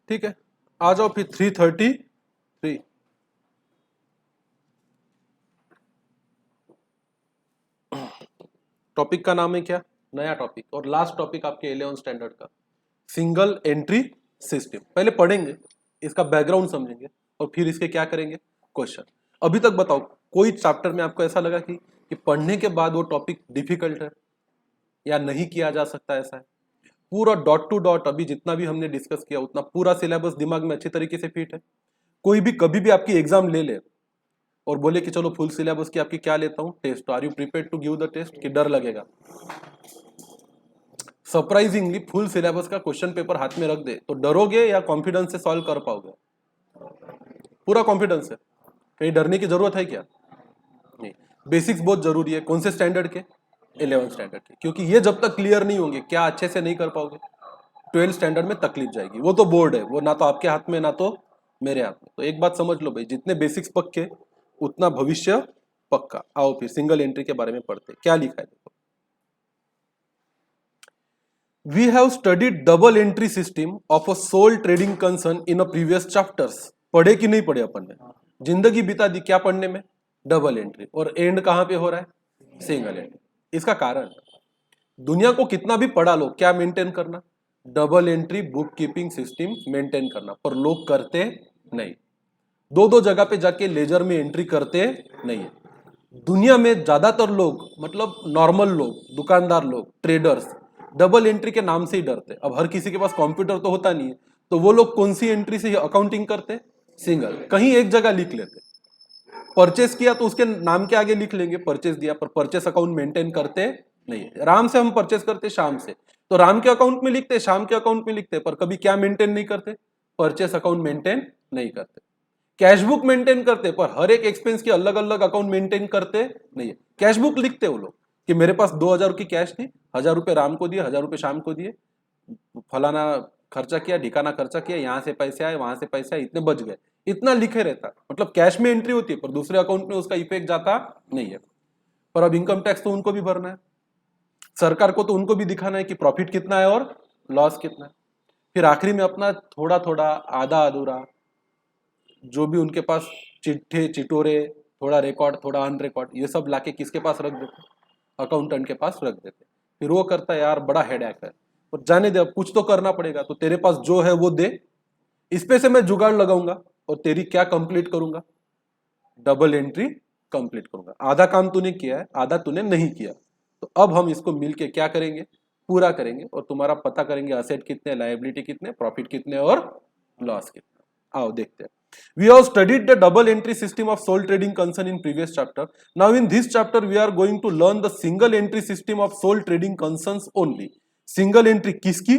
ठीक है, आ जाओ फिर 333। टॉपिक का नाम है क्या, नया टॉपिक और लास्ट टॉपिक आपके 11 स्टैंडर्ड का, सिंगल एंट्री सिस्टम। पहले पढ़ेंगे, इसका बैकग्राउंड समझेंगे और फिर इसके क्या करेंगे, क्वेश्चन। अभी तक बताओ कोई चैप्टर में आपको ऐसा लगा कि पढ़ने के बाद वो टॉपिक डिफिकल्ट है या नहीं किया जा सकता, ऐसा है? पूरा डॉट टू डॉट अभी जितना भी हमने डिस्कस किया उतना पूरा सिलेबस दिमाग में अच्छी तरीके से फिट है। कोई भी कभी भी आपकी एग्जाम ले ले और बोले कि चलो फुल सिलेबस की आपकी क्या लेता हूं टेस्ट, तो are you prepared to give the test, कि डर लगेगा? सरप्राइजिंगली फुल सिलेबस का क्वेश्चन पेपर हाथ में रख दे तो डरोगे या कॉन्फिडेंस से सॉल्व कर पाओगे? पूरा कॉन्फिडेंस है, कहीं डरने की जरूरत है क्या? नहीं। बेसिक्स बहुत जरूरी है, कौन से स्टैंडर्ड के, 11 स्टैंडर्ड के, क्योंकि ये जब तक क्लियर नहीं होंगे क्या अच्छे से नहीं कर पाओगे, 12 स्टैंडर्ड में तकलीफ जाएगी। वो तो बोर्ड है, वो ना तो आपके हाथ में ना तो मेरे हाथ में। तो एक बात समझ लो भाई, जितने बेसिक्स पक्के उतना भविष्य पक्का। आओ फिर सिंगल एंट्री के बारे में पढ़ते, क्या लिखा है देखो। We have studied double entry system of a sole trading concern in a previous chapters। पढ़े कि नहीं पढ़े अपन ने? जिंदगी बिता दी क्या पढ़ने में, डबल एंट्री, और एंड कहां पे हो रहा है, सिंगल एंट्री। इसका कारण, दुनिया को कितना भी पढ़ा लो, क्या मेंटेन करना, double entry book keeping system maintain करना, पर लोग करते नहीं। दो दो जगह पे जाके लेजर में एंट्री करते नहीं है। दुनिया में ज्यादातर लोग, मतलब नॉर्मल लोग, दुकानदार लोग, ट्रेडर्स, डबल एंट्री के नाम से ही डरते। अब हर किसी के पास कंप्यूटर तो होता नहीं है, तो वो लोग कौन सी एंट्री से अकाउंटिंग करते, सिंगल। कहीं एक जगह लिख लेते, परचेस किया तो उसके नाम के आगे लिख लेंगे परचेस दिया, पर परचेस अकाउंट मेंटेन करते नहीं है। राम से हम परचेस करते शाम से, तो राम के अकाउंट में लिखते, शाम के अकाउंट में लिखते, पर कभी क्या मेंटेन नहीं करते, परचेस अकाउंट मेंटेन नहीं करते। कैश बुक मेंटेन करते, पर हर एक एक्सपेंस की अलग अलग अकाउंट मेंटेन करते नहीं है। कैश बुक लिखते वो लोग कि मेरे पास 2000 की कैश थी, 1000 रुपए राम को दिए, 1000 रुपए शाम को दिए, फलाना खर्चा किया, ढिकाना खर्चा किया, यहां से पैसे आए, वहां से पैसे आए, इतने बच गए, इतना लिखे रहता। मतलब कैश में एंट्री होती है पर दूसरे अकाउंट में उसका इफेक्ट जाता नहीं है। पर अब इनकम टैक्स तो उनको भी भरना है, सरकार को तो उनको भी दिखाना है कि प्रॉफिट कितना है और लॉस कितना है। फिर आखिरी में अपना थोड़ा थोड़ा, आधा अधूरा, जो भी उनके पास चिट्ठे चिटोरे, थोड़ा रिकॉर्ड थोड़ा अन रिकॉर्ड, ये सब लाके किसके पास रख देते, अकाउंटेंट के पास रख देते। फिर वो करता है यार बड़ा हेडेक है, और जाने दे, अब कुछ तो करना पड़ेगा, तो तेरे पास जो है वो दे, इस पे से मैं जुगाड़ लगाऊंगा और तेरी क्या कंप्लीट करूंगा, डबल एंट्री कंप्लीट करूंगा। आधा काम तूने किया है, आधा तूने नहीं किया, तो अब हम इसको मिलके क्या करेंगे, पूरा करेंगे, और तुम्हारा पता करेंगे असेट कितने, लायबिलिटी कितने, प्रॉफिट कितने और लॉस कितने। आओ देखते हैं। We have studied the double entry system of sole trading concern in previous chapter. Now in this chapter we are going to learn the single entry system of sole trading concerns only. Single entry किसकी,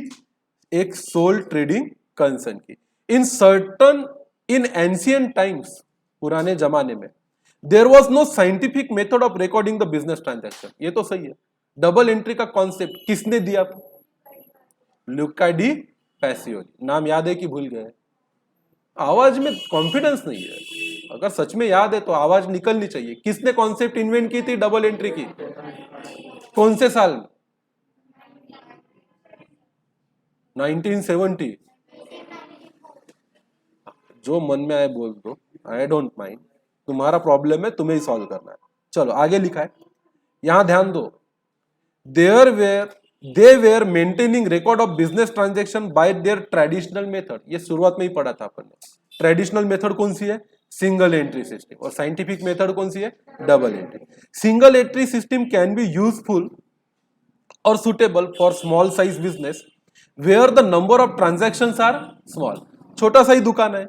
एक soul trading concern की। In ancient times, पुराने जमाने में, there was no scientific method of recording the business transaction. ये तो सही है। डबल एंट्री का कॉन्सेप्ट किसने दिया, लुका डी पैसिओली। नाम याद है कि भूल गए? आवाज में कॉन्फिडेंस नहीं है, अगर सच में याद है तो आवाज निकलनी चाहिए। किसने कॉन्सेप्ट इन्वेंट की थी डबल एंट्री की, कौन से साल में? 1970। जो मन में आए बोल दो, आई डोंट माइंड, तुम्हारा प्रॉब्लम है, तुम्हें ही सॉल्व करना है। चलो आगे लिखा है, यहां ध्यान दो। There were they were maintaining record of business transaction by their traditional method. ये शुरुआत में ही पढ़ा था अपन ने। ट्रेडिशनल मेथड कौन सी है, सिंगल एंट्री सिस्टम, और साइंटिफिक मेथड कौन सी है, double entry. Single entry system can be useful और suitable for small size business where the number of transactions are small. छोटा सा ही दुकान है,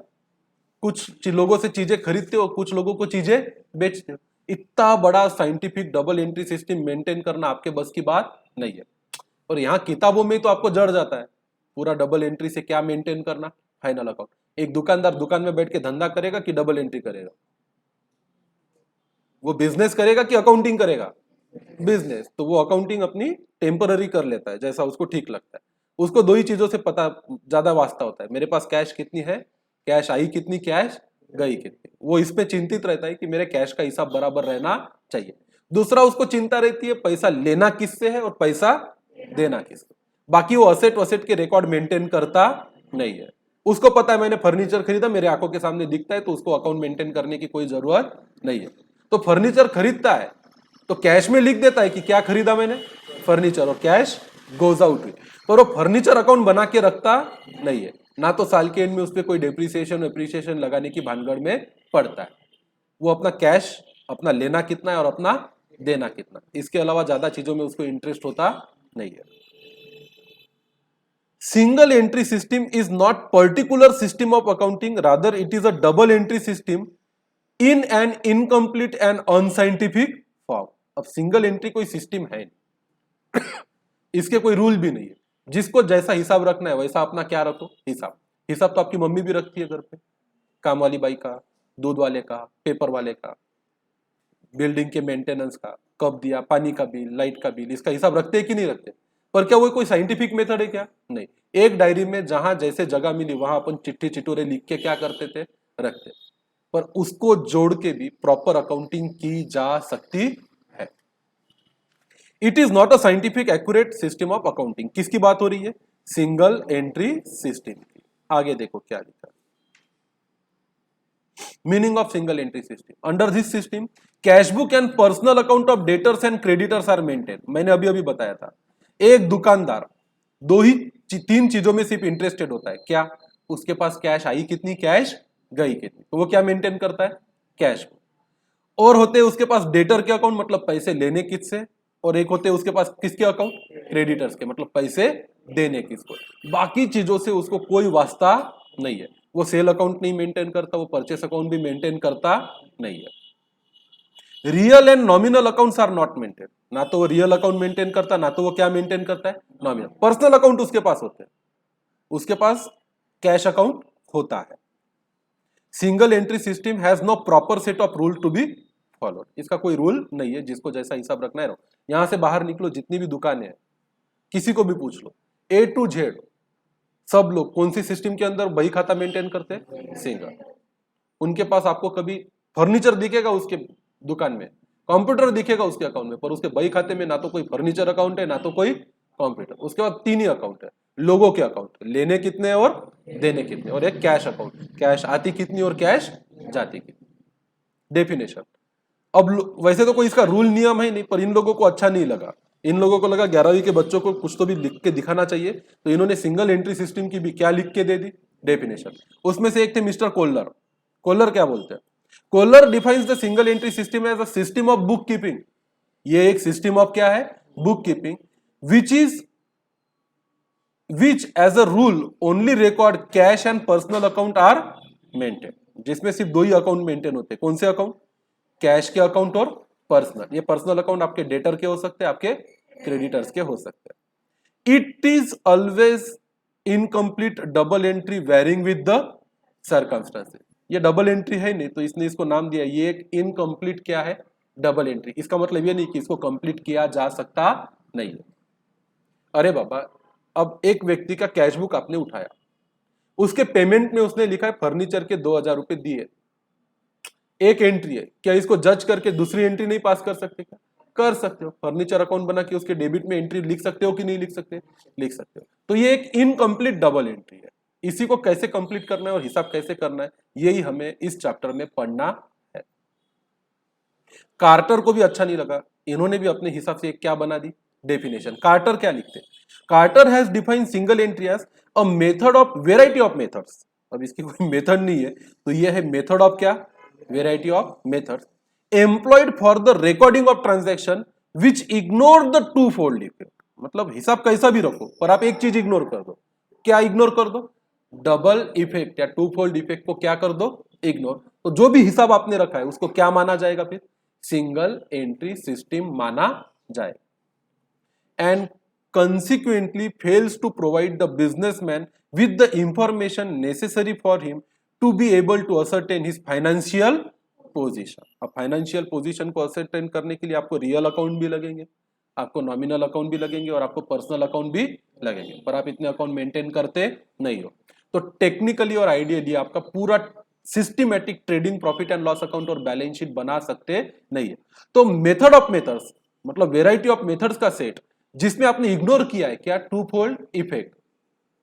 कुछ लोगों से चीजें खरीदते हो, कुछ लोगों को चीजें बेचते हो, इतना बड़ा scientific double entry system maintain करना आपके बस की बात नहीं है। और यहाँ किताबों में तो आपको जड़ जाता है पूरा डबल एंट्री से क्या मेंटेन करना, फाइनल अकाउंट। एक दुकानदार दुकान में बैठ के धंधा करेगा कि डबल एंट्री करेगा, वो बिजनेस करेगा कि अकाउंटिंग करेगा, बिजनेस। तो वो अकाउंटिंग अपनी टेम्पररी कर लेता है जैसा उसको ठीक लगता है। उसको दो ही चीजों से पता ज्यादा वास्ता होता है, मेरे पास कैश कितनी है, कैश आई कितनी, कैश गई कितनी। वो इसमें चिंतित रहता है कि मेरे कैश का हिसाब बराबर रहना चाहिए। दूसरा उसको चिंता रहती है पैसा लेना किससे है और पैसा देना किसको। बाकी वो असेट वसेट के रिकॉर्ड मेंटेन करता नहीं है। उसको पता है मैंने फर्नीचर खरीदा, मेरे आंखों के सामने दिखता है, तो उसको अकाउंट मेंटेन करने की कोई जरूरत नहीं है। तो फर्नीचर खरीदता है तो कैश में लिख देता है कि क्या खरीदा मैंने, फर्नीचर, और कैश गोज आउट विथ। पर वो फर्नीचर अकाउंट बना के रखता नहीं है, ना तो साल के एंड में उस पर कोई डेप्रिसिएशन एप्रिसिएशन लगाने की भानगढ़ में पड़ता है। वो अपना कैश, अपना लेना कितना है और अपना देना कितना, इसके अलावा ज्यादा चीजों में उसको इंटरेस्ट होता नहीं है। Single entry system is not particular system of accounting, rather it is a double entry system in an incomplete and unscientific form. अब सिंगल एंट्री कोई सिस्टम है नहीं, इसके कोई रूल भी नहीं है। जिसको जैसा हिसाब रखना है वैसा अपना क्या रखो, हिसाब। हिसाब तो आपकी मम्मी भी रखती है घर पे, काम वाली बाई का, दूध वाले का, पेपर वाले का, बिल्डिंग के मेंटेनेंस का, कब दिया, पानी का बिल, लाइट का बिल, इसका हिसाब रखते हैं कि नहीं रखते। पर क्या वो कोई साइंटिफिक मेथड है क्या? नहीं। एक डायरी में जहां जैसे जगह मिली वहां अपन चिट्ठी चिटोरे लिख के क्या करते थे, रखते। पर उसको जोड़ के भी प्रॉपर अकाउंटिंग की जा सकती है। It is not a scientific accurate system of accounting. किसकी बात हो रही है? सिंगल एंट्री सिस्टम की। आगे देखो क्या लिखा है। Meaning of single entry system, under this system cash book and personal account of debtors and creditors are maintain. मैंने अभी अभी बताया था, एक दुकानदार तीन चीजों में सिर्फ इंटरेस्टेड होता है। क्या? उसके पास कैश आई कितनी, कैश गई कितनी, तो वो क्या मेंटेन करता है? कैश। और होते हैं उसके पास डेटर के अकाउंट, मतलब पैसे लेने किससे, और एक होते हैं उसके पास किसके अकाउंट, क्रेडिटर्स के, मतलब पैसे देने किसको। बाकी चीजों से उसको कोई वास्ता नहीं है। वो सेल अकाउंट नहीं मेंटेन करता, वो परचेस अकाउंट भी मेंटेन करता नहीं है। Real and nominal accounts are not maintain. ना तो वो रियल अकाउंट मेंटेन करता, ना तो वो क्या मेंटेन करता है, नॉमिनल। पर्सनल अकाउंट उसके पास होते हैं, उसके पास कैश अकाउंट होता है। Single entry system has no proper set of rule to be followed. इसका कोई रूल नहीं है, जिसको जैसा हिसाब रखना है। यहां से बाहर निकलो, जितनी भी दुकानें हैं किसी को भी पूछ लो, A to Z सब लोग कौन सी सिस्टम के अंदर बही खाता मेंटेन करते हैं? सिंगल। उनके पास आपको कभी फर्नीचर दिखेगा उसके दुकान में, कंप्यूटर दिखेगा उसके अकाउंट में, पर उसके बही खाते में ना तो कोई फर्नीचर अकाउंट है, ना तो कोई कंप्यूटर। उसके बाद तीन ही अकाउंट है, लोगों के अकाउंट, लेने कितने और देने कितने, और एक कैश अकाउंट, कैश आती कितनी और कैश जाती कितनी। डेफिनेशन। अब वैसे तो कोई इसका रूल नियम है नहीं, पर इन लोगों को अच्छा नहीं लगा। इन लोगों को लगा 11वीं के बच्चों को कुछ तो भी लिख के दिखाना चाहिए, तो इन्होंने सिंगल एंट्री सिस्टम की भी क्या लिख के दे दी, डेफिनेशन। उसमें से एक थे मिस्टर कोल्लर। कोल्लर क्या बोलते हैं? Kohler defines the single entry system as a system of book keeping. ये एक सिस्टम ऑफ क्या है? Book keeping, which as a rule only record cash and personal account are maintained। जिसमें सिर्फ दो ही अकाउंट मेंटेन होते हैं। कौन से अकाउंट? कैश के अकाउंट और पर्सनल। ये पर्सनल अकाउंट आपके डेटर के हो सकते हैं, आपके क्रेडिटर्स के हो सकते हैं। It is always incomplete double entry varying with the circumstances. ये डबल एंट्री है नहीं, तो इसने इसको नाम दिया, ये एक इनकम्प्लीट क्या है, डबल एंट्री। इसका मतलब ये नहीं कि इसको कंप्लीट किया जा सकता नहीं है। अरे बाबा, अब एक व्यक्ति का कैश बुक आपने उठाया, उसके पेमेंट में उसने लिखा है फर्नीचर के 2000 रुपए दिए, एक एंट्री है। क्या इसको जज करके दूसरी एंट्री नहीं पास कर सकते? क्या कर सकते हो। फर्नीचर अकाउंट बना के उसके डेबिट में एंट्री लिख सकते हो कि नहीं लिख सकते? लिख सकते हो। तो ये एक इनकम्प्लीट डबल एंट्री है। इसी को कैसे कंप्लीट करना है और हिसाब कैसे करना है, यही हमें इस चैप्टर में पढ़ना है। कार्टर को भी अच्छा नहीं लगा, इन्होंने भी अपने हिसाब से एक क्या बना दी, डेफिनेशन। कार्टर क्या लिखते हैं? Carter has defined single entry as a method of variety of methods. अब इसकी कोई मेथड नहीं है, तो ये है मेथड ऑफ क्या, variety of methods employed for the recording of transaction which ignore the two fold effect. मतलब हिसाब कैसा भी रखो, पर आप एक चीज इग्नोर कर दो। क्या इग्नोर कर दो? डबल इफेक्ट या टू फोल्ड इफेक्ट को क्या कर दो, इग्नोर। तो जो भी हिसाब आपने रखा है उसको क्या माना जाएगा, फिर सिंगल एंट्री सिस्टम माना जाएगा। And consequently fails to provide the businessman with the information necessary for him to be able to ascertain his financial position। अब फाइनेंशियल पोजीशन को ascertain करने के लिए आपको रियल अकाउंट भी लगेंगे, आपको नॉमिनल अकाउंट भी लगेंगे, और आपको पर्सनल अकाउंट भी लगेंगे, पर आप इतने अकाउंट मेंटेन करते नहीं हो। तो टेक्निकली और आइडियली आपका पूरा systematic trading profit and loss account और बैलेंस शीट बना सकते नहीं है। तो मेथड ऑफ मेथड्स मतलब वेराइटी ऑफ मेथड्स का सेट, जिसमें आपने इग्नोर किया है क्या, टू फोल्ड इफेक्ट,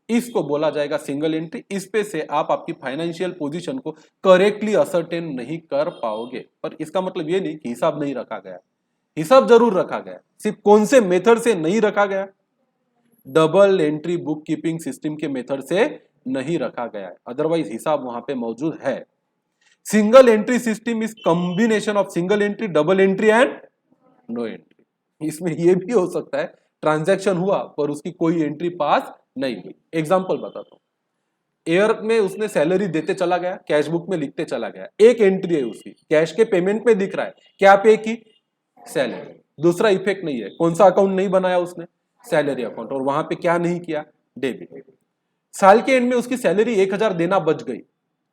इसको बोला जाएगा सिंगल एंट्री। इस पे से आप आपकी फाइनेंशियल पोजीशन को करेक्टली असरटेन नहीं कर पाओगे। पर इसका मतलब ये नहीं कि हिसाब नहीं रखा गया, हिसाब जरूर रखा गया, सिर्फ कौन से मेथड से नहीं रखा गया, double entry book keeping system के मेथड से नहीं रखा गया है, अदरवाइज हिसाब वहां पे मौजूद है। Single entry system is combination of single entry, double entry and no entry. इसमें यह भी हो सकता है ट्रांजैक्शन हुआ पर उसकी कोई एंट्री पास नहीं हुई। एग्जांपल बताता हूं, एयर में उसने सैलरी देते चला गया, कैश बुक में लिखते चला गया, एक एंट्री है उसकी, कैश के पेमेंट में दिख रहा है क्या पे की, सैलरी। दूसरा इफेक्ट नहीं है, कौन सा अकाउंट नहीं बनाया उसने, सैलरी अकाउंट, और वहां पे क्या नहीं किया, डेबिट। साल के एंड में उसकी सैलरी 1000 देना बच गई,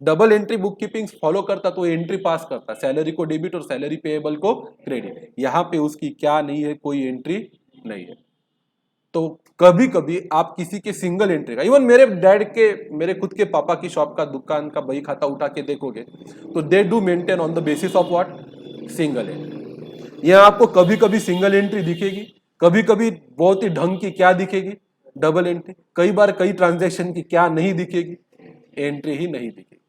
double entry book keeping follow करता तो एंट्री पास करता, सैलरी को डेबिट और सैलरी पेएबल को क्रेडिट। यहां पे उसकी क्या नहीं है, कोई एंट्री नहीं है। तो कभी कभी आप किसी के सिंगल एंट्री का, इवन मेरे डैड के, मेरे खुद के पापा की शॉप का दुकान का बही खाता उठा के देखोगे तो they do maintain on the basis of what, single entry. यहां आपको कभी कभी सिंगल एंट्री दिखेगी, कभी कभी बहुत ही ढंग की क्या दिखेगी, डबल एंट्री। कई बार कई ट्रांजैक्शन की क्या नहीं दिखेगी, एंट्री ही नहीं दिखेगी।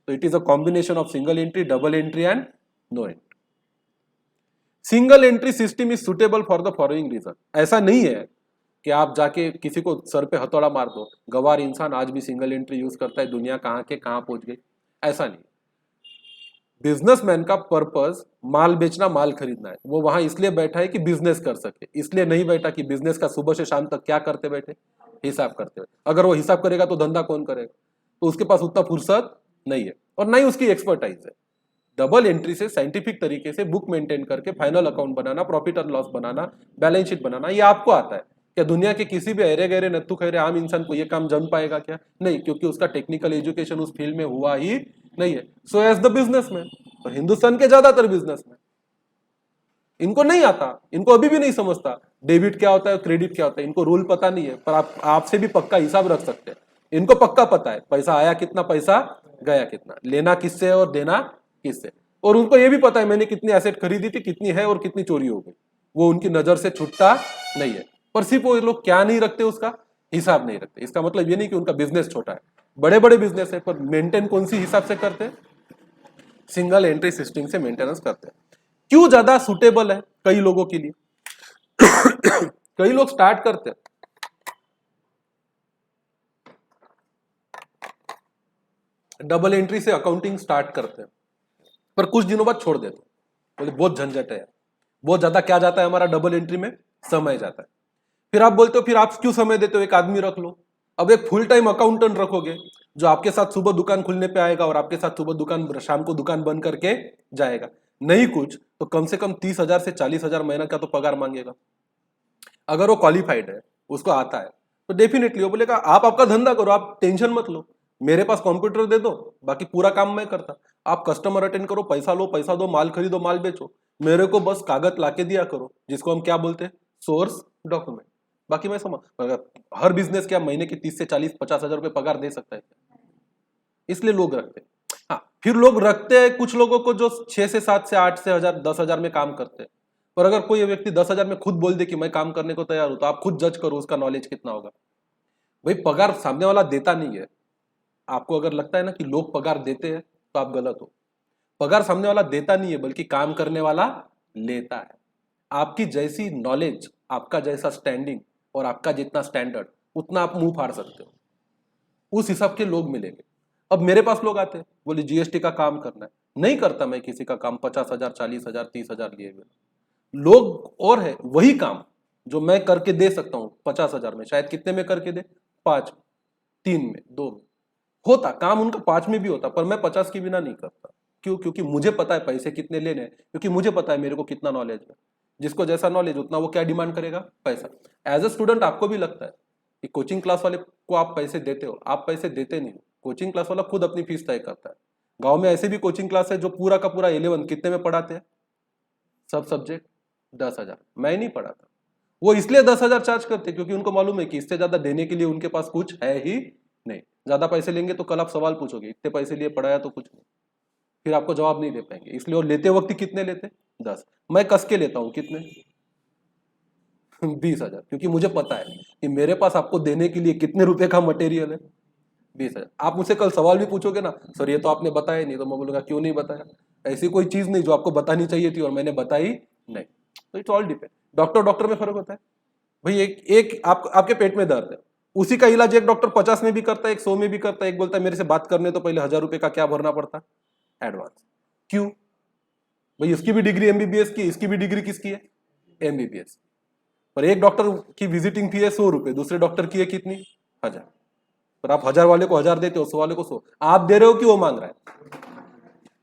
तो it is a combination of single entry, double entry and no entry. Single entry system is suitable for the following reason. ऐसा नहीं है कि आप जाके किसी को सर पे हथौड़ा मार दो, गवार इंसान आज भी सिंगल एंट्री यूज करता है, दुनिया कहां के कहां पहुंच गई, ऐसा नहीं। बिजनेसमैन का पर्पस माल बेचना, माल खरीदना है। वो वहां इसलिए बैठा है कि बिजनेस कर सके, इसलिए नहीं बैठा कि बिजनेस का सुबह से शाम तक क्या करते बैठे, हिसाब करते हुए। अगर वो हिसाब करेगा तो धंधा कौन करेगा, तो उसके पास उतना फुर्सत नहीं है और नहीं उसकी एक्सपर्टाइज है। डबल एंट्री से साइंटिफिक तरीके से बुक मेंटेन करके फाइनल अकाउंट बनाना, प्रॉफिट एंड लॉस बनाना, बैलेंस शीट बनाना, ये आपको आता है। क्या दुनिया के किसी भी अरे गहरे नत्थु खैरे आम इंसान को ये काम जम पाएगा क्या, नहीं, क्योंकि उसका टेक्निकल एजुकेशन उस फील्ड में हुआ ही नहीं है। सो एज द बिजनेसमैन, और हिंदुस्तान के ज्यादातर बिजनेसमैन, इनको नहीं आता, इनको अभी भी नहीं समझता डेबिट क्या होता है, क्रेडिट क्या होता है, इनको रूल पता नहीं है। पर आप आपसे भी पक्का हिसाब रख सकते हैं, इनको पक्का पता है पैसा आया कितना, पैसा गया कितना, लेना किससे और देना किससे। और उनको ये भी पता है मैंने कितनी एसेट खरीदी थी, कितनी है और कितनी चोरी हो गई, वो उनकी नजर से छुटता नहीं है। पर सिर्फ वो लोग क्या नहीं रखते, उसका हिसाब नहीं रखते। इसका मतलब ये नहीं कि उनका बिजनेस छोटा है, बड़े बड़े बिजनेस है, पर मेंटेन कौन सी हिसाब से करते हैं, सिंगल एंट्री सिस्टम से मेंटेनेंस करते हैं। क्यों ज्यादा सुटेबल है कई लोगों के लिए कई लोग स्टार्ट करते हैं डबल एंट्री से अकाउंटिंग स्टार्ट करते हैं, पर कुछ दिनों बाद छोड़ देते हैं, बोले बहुत झंझट है, बहुत ज्यादा क्या जाता है हमारा डबल एंट्री में, समय जाता है। फिर आप बोलते हो फिर आप क्यों समय देते हो, एक आदमी रख लो। अब एक फुल टाइम अकाउंटेंट रखोगे जो आपके साथ सुबह दुकान खुलने पे आएगा और आपके साथ सुबह दुकान, शाम को दुकान बंद करके जाएगा, नहीं कुछ तो कम से कम 30,000 से 40,000 महीना का तो पगार मांगेगा। अगर वो क्वालिफाइड है, उसको आता है, तो डेफिनेटली वो बोलेगा आप आपका धंधा करो, आप टेंशन मत लो, मेरे पास कंप्यूटर दे दो, बाकी पूरा काम मैं करता, आप कस्टमर अटेंड करो, पैसा दो, माल खरीदो, माल बेचो, मेरे को बस कागज लाके दिया करो, जिसको हम क्या बोलते हैं, सोर्स डॉक्यूमेंट। बाकी मैं समझ, हर बिजनेस क्या महीने की 30 से 40-50,000 रुपए पगार दे सकता है, इसलिए लोग रखते हैं। हाँ, फिर लोग रखते हैं कुछ लोगों को जो 6 से 7 से 8 से 1000 10,000 में काम करते हैं। पर अगर कोई व्यक्ति 10,000 में खुद बोल दे कि मैं काम करने को तैयार हूं, तो आप खुद जज करो उसका नॉलेज कितना होगा। भाई पगार सामने वाला देता नहीं है, आपको अगर लगता है ना कि लोग पगार देते हैं तो आप गलत हो। पगार सामने वाला देता नहीं है, बल्कि काम करने वाला लेता है। आपकी जैसी नॉलेज, आपका जैसा स्टैंडिंग और आपका जितना स्टैंडर्ड, उतना आप मुंह फाड़ सकते हो, उस हिसाब के लोग मिलेंगे। अब मेरे पास लोग आते हैं, बोले जीएसटी का काम करना है, नहीं करता मैं किसी का काम 50,000 40,000 30,000 लिए हुए। लोग और है वही काम जो मैं करके दे सकता हूं 50,000 में, शायद कितने में करके दे, 5 में, 3 में, 2 में होता काम उनका, 5 में भी होता, पर मैं 50 की बिना नहीं करता। क्यों? क्योंकि मुझे पता है पैसे कितने लेने हैं, क्योंकि मुझे पता है मेरे को कितना नॉलेज है। जिसको जैसा नॉलेज उतना वो क्या डिमांड करेगा, पैसा। एज ए स्टूडेंट आपको भी लगता है कि कोचिंग क्लास वाले को आप पैसे देते हो, आप पैसे देते नहीं हो, कोचिंग क्लास वाला खुद अपनी फीस तय करता है। गांव में ऐसे भी कोचिंग क्लास है जो पूरा का पूरा 11 कितने में पढ़ाते हैं, सब सब्जेक्ट 10,000। मैं नहीं पढ़ाता, वो इसलिए 10,000 चार्ज करते क्योंकि उनको मालूम है कि इससे ज्यादा देने के लिए उनके पास कुछ है ही नहीं। ज्यादा पैसे लेंगे तो कल आप सवाल पूछोगे इतने पैसे लिए पढ़ाया तो कुछ नहीं, फिर आपको जवाब नहीं दे पाएंगे। इसलिए और लेते वक्त कितने लेते, 10। मैं कस के लेता हूं कितने 20,000, क्योंकि मुझे पता है कि मेरे पास आपको देने के लिए कितने रुपए का मटेरियल है, 20,000। आप मुझसे कल सवाल भी पूछोगे ना, सर ये तो आपने बताया नहीं, तो मैं बोलूंगा क्यों नहीं बताया, ऐसी कोई चीज नहीं जो आपको बतानी चाहिए थी और मैंने बताई नहीं। तो it's all depend. Doctor doctor में फर्क होता है भाई। एक आपके पेट में दर्द है, उसी का इलाज एक डॉक्टर 50 में भी करता है, एक 100 में भी करता है। एक बोलता है मेरे से बात करने तो पहले 1,000 रुपए का क्या भरना पड़ता एडवांस। क्यों भाई? इसकी भी डिग्री एमबीबीएस की, इसकी भी डिग्री किसकी है? एमबीबीएस। पर एक डॉक्टर की विजिटिंग फी है 100 रुपए, दूसरे डॉक्टर की है कितनी? 1,000। पर आप 1,000 वाले को 1,000 देते हो, 100 वाले को 100। आप दे रहे हो कि वो मांग रहा है?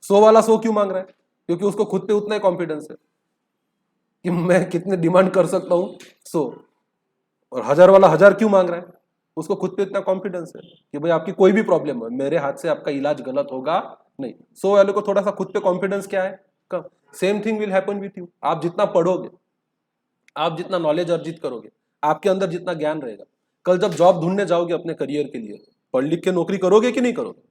100 वाला 100 क्यों मांग रहा है? क्योंकि उसको खुद पे उतना ही कॉन्फिडेंस है कि मैं कितने डिमांड कर सकता हूं 100। और 1,000 वाला 1,000 क्यों मांग रहा है? उसको खुद पे इतना कॉन्फिडेंस है कि भाई आपकी कोई भी प्रॉब्लम है, मेरे हाथ से आपका इलाज गलत होगा नहीं। 100 वाले को थोड़ा सा खुद पे कॉन्फिडेंस क्या है? कम। Same thing will happen with you. आप जितना पढ़ोगे, आप जितना नॉलेज अर्जित करोगे, आपके अंदर जितना ज्ञान रहेगा, कल जब जॉब ढूंढने जाओगे अपने करियर के लिए, पढ़ लिख के नौकरी करोगे कि नहीं करोगे?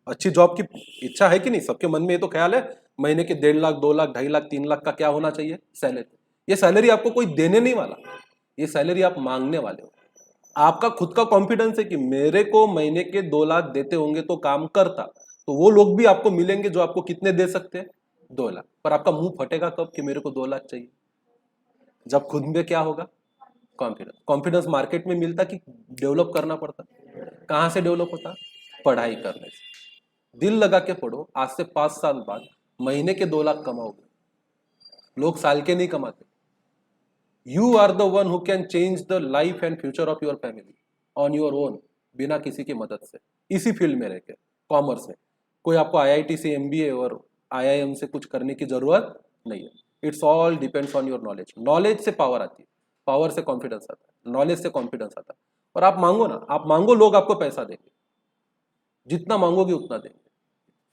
अच्छी जॉब की इच्छा है कि नहीं? सबके मन में ये तो ख्याल है महीने के 1.5 लाख, 2 लाख, 2.5 लाख, 3 लाख का क्या होना चाहिए सैलरी। ये सैलरी आपको कोई देने नहीं वाला, ये सैलरी आप मांगने वाले हो। आपका खुद का कॉन्फिडेंस है कि मेरे को महीने के 2 लाख देते होंगे तो काम करता। तो वो लोग भी आपको मिलेंगे जो आपको कितने दे सकते हैं? 2 लाख। पर आपका मुंह फटेगा कब कि मेरे को 2 लाख चाहिए? जब खुद में क्या होगा? कॉन्फिडेंस। कॉन्फिडेंस मार्केट में मिलता कि डेवलप करना पड़ता? कहां से डेवलप होता? पढ़ाई करने से। दिल लगा के पढ़ो, आज से 5 साल बाद महीने के 2 लाख कमाओगे। लोग साल के नहीं कमाते। You are the one who can change the life and future of your family on your own, बिना किसी की मदद से, इसी फील्ड में रहकर, कॉमर्स में। कोई आपको आईआईटी से एमबीए और आईआईएम से कुछ करने की जरूरत नहीं है। It's all depends on your knowledge. Knowledge से पावर आती है, पावर से कॉन्फिडेंस आता है, नॉलेज से कॉन्फिडेंस आता है। और आप मांगो ना, आप मांगो, लोग आपको पैसा देंगे, जितना मांगोगे उतना देंगे।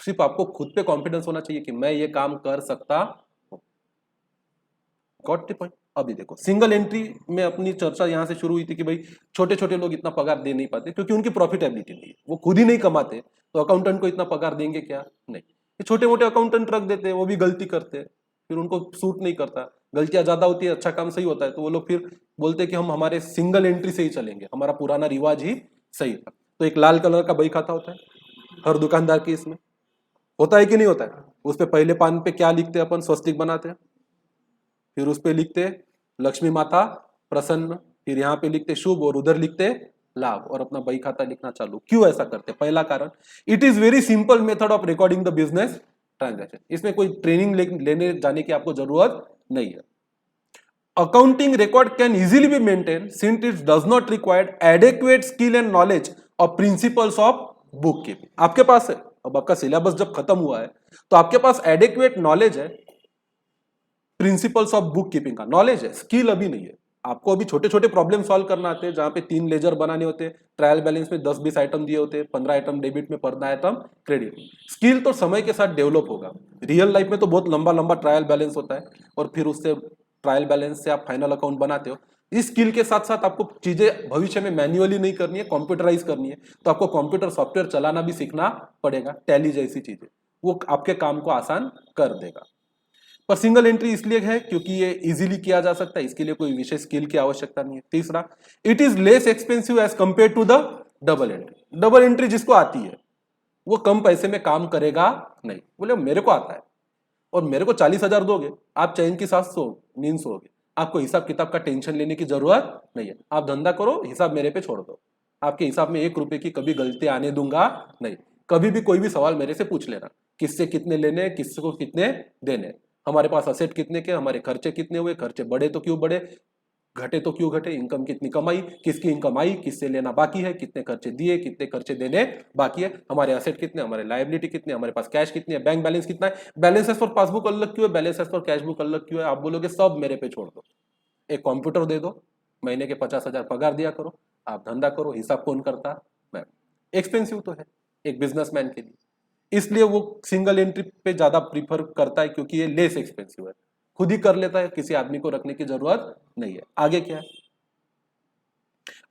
सिर्फ आपको खुद पे कॉन्फिडेंस होना चाहिए कि मैं ये काम कर सकता हूं। Got the point? अभी देखो, सिंगल एंट्री में अपनी चर्चा यहां से शुरू हुई थी कि भाई छोटे छोटे लोग इतना पगार दे नहीं पाते क्योंकि उनकी प्रॉफिटेबिलिटी नहीं है, वो खुद ही नहीं कमाते, तो अकाउंटेंट को इतना पगार देंगे क्या? नहीं। ये छोटे मोटे अकाउंटेंट रख देते हैं, वो भी गलती करते हैं, फिर उनको सूट नहीं करता, गलतियां ज्यादा होती है, अच्छा काम सही होता है, तो वो लोग फिर बोलते हैं कि हम हमारे सिंगल एंट्री से ही चलेंगे, हमारा पुराना रिवाज ही सही था। तो एक लाल कलर का बही खाता होता है हर दुकानदार के, इसमें होता है कि नहीं होता है? उस पे पहले पान पे क्या लिखते हैं अपन? स्वस्तिक बनाते हैं, फिर उस पे लिखते लक्ष्मी माता प्रसन्न, फिर यहाँ पे लिखते शुभ और उधर लिखते लाभ, और अपना बही खाता लिखना चालू। क्यों ऐसा करते? पहला कारण, it is very simple method of recording the business transaction. इसमें कोई ट्रेनिंग लेने जाने की आपको जरूरत नहीं है। Accounting record can easily be maintain since it does not required adequate skill and knowledge of principles of book keeping. आपके पास है, अब आपका सिलेबस जब खत्म हुआ है तो आपके पास एडेक्वेट नॉलेज है, प्रिंसिपल्स ऑफ बुक कीपिंग का नॉलेज है, स्किल अभी नहीं है। आपको अभी छोटे छोटे प्रॉब्लम सॉल्व करना आते हैं, जहां पे 3 लेजर बनाने होते हैं, ट्रायल बैलेंस में 10-20 आइटम दिए होते हैं, 15 आइटम डेबिट में, 15 आइटम क्रेडिट। स्किल तो समय के साथ डेवलप होगा। रियल लाइफ में तो बहुत लंबा लंबा ट्रायल बैलेंस होता है और फिर उससे ट्रायल बैलेंस से आप फाइनल अकाउंट बनाते हो। इस स्किल के साथ साथ आपको चीजें भविष्य में मैन्युअली नहीं करनी है, कंप्यूटराइज करनी है, तो आपको कंप्यूटर सॉफ्टवेयर चलाना भी सीखना पड़ेगा। टैली जैसी चीजें, वो आपके काम को आसान कर देगा। पर सिंगल एंट्री इसलिए है क्योंकि ये इजीली किया जा सकता है, इसके लिए कोई विशेष स्किल की आवश्यकता नहीं है। तीसरा, it is less expensive as compare to the double entry. Double entry जिसको आती है वो कम पैसे में काम करेगा नहीं। बोले मेरे को आता है और मेरे को 40,000 दोगे, आप चैन की सांस सो नींद सोओगे, आपको हिसाब किताब का टेंशन लेने की जरूरत नहीं है। आप धंधा करो, हिसाब मेरे पे छोड़ दो, आपके हिसाब में 1 रुपए की कभी गलती आने दूंगा नहीं। कभी भी कोई भी सवाल मेरे से पूछ लेना, किससे कितने लेने, किसको कितने देने, हमारे पास असेट कितने के, हमारे खर्चे कितने हुए, खर्चे बढ़े तो क्यों बढ़े, घटे तो क्यों घटे, इनकम कितनी कमाई, किसकी इनकम आई, किससे लेना बाकी है, कितने खर्चे दिए, कितने खर्चे देने बाकी है, हमारे असेट कितने, हमारे लायबिलिटी कितने, हमारे पास कैश कितनी है, बैंक बैलेंस कितना है, बैलेंसेस पर पासबुक अलग क्यों है, बैलेंसेस पर कैश बुक अलग क्यों है। आप बोलोगे सब मेरे पे छोड़ दो, एक कंप्यूटर दे दो, महीने के 50,000 पगार दिया करो, आप धंधा करो, हिसाब कौन करता? मैं। एक्सपेंसिव तो है एक बिजनेसमैन के लिए, इसलिए वो सिंगल एंट्री पे ज्यादा प्रीफर करता है क्योंकि ये लेस एक्सपेंसिव है, खुद ही कर लेता है, किसी आदमी को रखने की जरूरत नहीं है। आगे क्या है?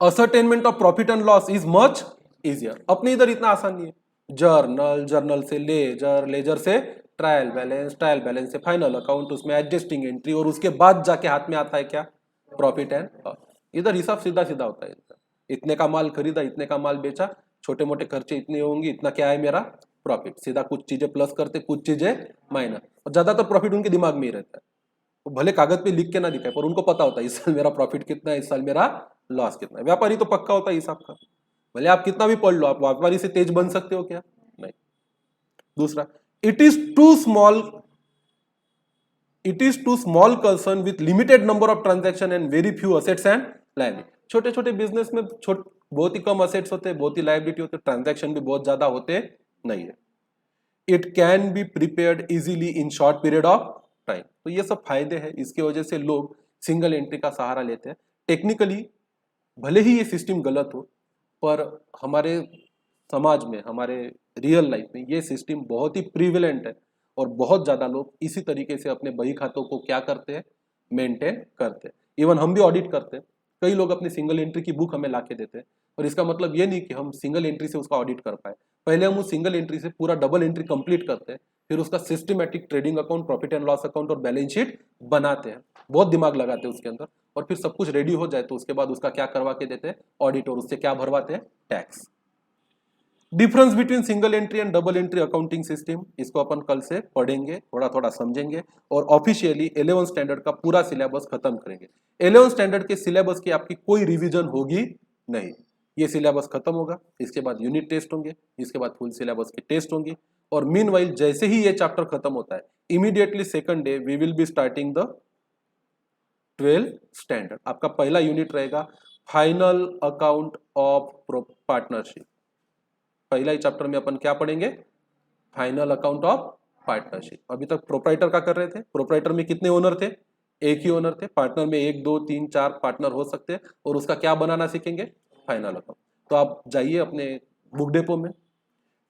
Ascertainment of profit and loss is much easier. अपने इधर इतना आसान नहीं है। जर्नल, जर्नल से लेजर, लेजर से ट्रायल बैलेंस, ट्रायल बैलेंस से फाइनल अकाउंट, उसमें एडजस्टिंग एंट्री, और उसके बाद जाके हाथ में आता है क्या? Profit and loss. इधर हिसाब सीधा सीधा होता है इनका, इतने का माल खरीदा, इतने का माल बेचा, छोटे मोटे खर्चे इतने होंगे, इतना क्या है मेरा प्रॉफिट। सीधा कुछ चीजें प्लस करते, कुछ चीजें माइनस, और ज्यादातर प्रॉफिट उनके दिमाग में ही रहता है। तो भले कागज पे लिख के ना दिखाए, पर उनको पता होता है इस साल मेरा प्रॉफिट कितना है, इस साल मेरा लॉस कितना है। व्यापारी तो पक्का होता है हिसाब का, भले आप कितना भी पढ़ लो, आप व्यापारी से तेज बन सकते हो क्या? नहीं। दूसरा, it is to small concern with limited number of transaction and very few assets and liability. छोटे छोटे बिजनेस में बहुत ही कम असेट्स होते हैं, बहुत ही लायबिलिटी होते हैं, ट्रांजैक्शन भी बहुत ज्यादा होते नहीं है। It can be prepared easily in short period of time. तो ये सब फायदे हैं, इसकी वजह से लोग सिंगल एंट्री का सहारा लेते हैं। टेक्निकली भले ही ये सिस्टम गलत हो, पर हमारे समाज में, हमारे रियल लाइफ में ये सिस्टम बहुत ही प्रीवेलेंट है, और बहुत ज्यादा लोग इसी तरीके से अपने बही खातों को क्या करते हैं, मेंटेन करते हैं। इवन हम भी ऑडिट करते हैं, कई लोग अपनी सिंगल एंट्री की बुक हमें ला के देते हैं, और इसका मतलब ये नहीं कि हम सिंगल एंट्री से उसका ऑडिट कर पाए। पहले हम उस सिंगल एंट्री से पूरा डबल एंट्री कंप्लीट करते हैं, फिर उसका systematic trading account, profit and loss account और बैलेंस शीट बनाते हैं, बहुत दिमाग लगाते हैं उसके अंदर, और फिर सब कुछ रेडी हो जाए तो उसके बाद उसका क्या करवा के देते हैं, ऑडिट, और उससे क्या भरवाते हैं, tax. Difference between single entry and double entry accounting system, इसको अपन कल से पढ़ेंगे, थोड़ा थोड़ा समझेंगे, और ऑफिशियली 11th स्टैंडर्ड का पूरा सिलेबस खत्म करेंगे। 11th स्टैंडर्ड के सिलेबस की आपकी कोई रिवीजन होगी नहीं, ये सिलेबस खत्म होगा, इसके बाद यूनिट टेस्ट होंगे, इसके बाद फुल सिलेबस के टेस्ट होंगी, और मीनवाइल जैसे ही ये चैप्टर खत्म होता है, immediately second day we will be starting the 12th standard. आपका पहला यूनिट रहेगा फाइनल अकाउंट ऑफ पार्टनरशिप। पहला ही चैप्टर में अपन क्या पढ़ेंगे, फाइनल अकाउंट ऑफ पार्टनरशिप। अभी तक प्रोप्राइटर का कर रहे थे, प्रोप्राइटर में कितने ओनर थे, एक ही ओनर थे। पार्टनर में 1 2 3 4 पार्टनर हो सकते हैं, और उसका क्या बनाना सीखेंगे, फाइनल अकाउंट। तो आप जाइए अपने बुक डेपो में,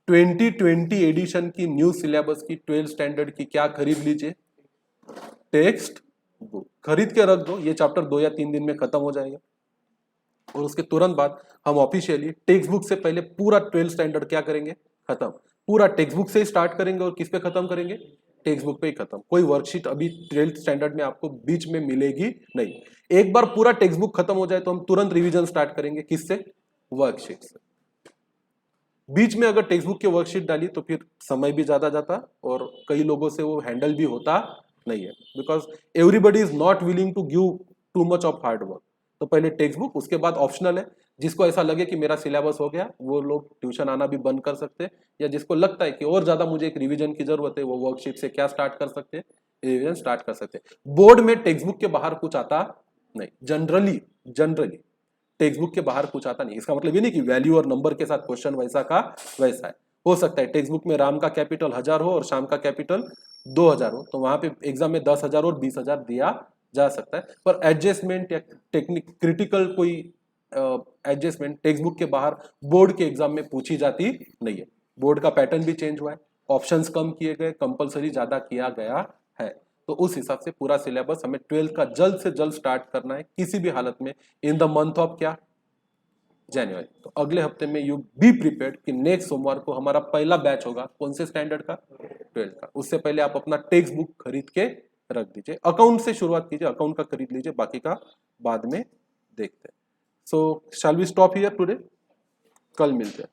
2020 एडिशन की न्यू सिलेबस की 12th स्टैंडर्ड की क्या खरीद लीजिए, टेक्स्ट बुक खरीद के रख दो। ये चैप्टर 2 या 3 दिन में खत्म हो जाएगा, और उसके तुरंत बाद हम ऑफिशियली टेक्स्ट बुक से पहले पूरा 12th स्टैंडर्ड क्या करेंगे, खत्म। पूरा टेक्स्ट बुक से ही स्टार्ट करेंगे, और किस पे खत्म करेंगे, टेक्स्ट बुक पे ही खत्म। कोई वर्कशीट अभी 12th स्टैंडर्ड में आपको बीच में मिलेगी नहीं। एक बार पूरा टेक्स्ट बुक खत्म हो जाए तो हम तुरंत रिवीजन स्टार्ट करेंगे, किससे, वर्कशीट से। बीच में अगर टेक्स्ट बुक की वर्कशीट डाली तो फिर समय भी ज्यादा जाता, और कई लोगों से वो हैंडल भी होता नहीं है, because everybody is not willing to give too much of hard work. तो पहले टेक्स्ट बुक, उसके बाद ऑप्शनल है, जिसको ऐसा लगे कि मेरा सिलेबस हो गया वो लोग ट्यूशन आना भी बंद कर सकते हैं, या जिसको लगता है कि और ज्यादा मुझे एक रिवीजन की जरूरत है, वो वर्कशीट से क्या स्टार्ट कर सकते हैं, रिवीजन स्टार्ट कर सकते हैं। बोर्ड में टेक्स्ट बुक के बाहर कुछ आता नहीं, जनरली टेक्स्ट बुक के बाहर कुछ आता नहीं। इसका मतलब ये नहीं कि वैल्यू और नंबर के साथ क्वेश्चन वैसा का वैसा है। हो सकता है टेक्स्ट बुक में राम का कैपिटल 1000 हो और शाम का कैपिटल 2000 हो, तो वहां पे एग्जाम में 10,000 और 20,000 दिया जा सकता है, पर एडजस्टमेंट या टेक्निक क्रिटिकल कोई एडजस्टमेंट टेक्स्ट बुक के बाहर बोर्ड के एग्जाम में पूछी जाती नहीं है। बोर्ड का पैटर्न भी चेंज हुआ है, ऑप्शंस कम किए गए, कंपलसरी ज्यादा किया गया है। तो उस हिसाब से पूरा सिलेबस हमें 12th का जल्द से जल्द स्टार्ट करना है, किसी भी हालत में, इन द मंथ ऑफ क्या, जनवरी। तो अगले हफ्ते में यू बी प्रिपेयर्ड कि नेक्स्ट सोमवार को हमारा पहला बैच होगा, कौन से स्टैंडर्ड का, 12th का। उससे पहले आप अपना टेक्स्ट बुक खरीद के रख दीजिए, अकाउंट से शुरुआत कीजिए, अकाउंट का खरीद लीजिए, बाकी का बाद में देखते हैं। So shall we stop here today, कल मिलते हैं।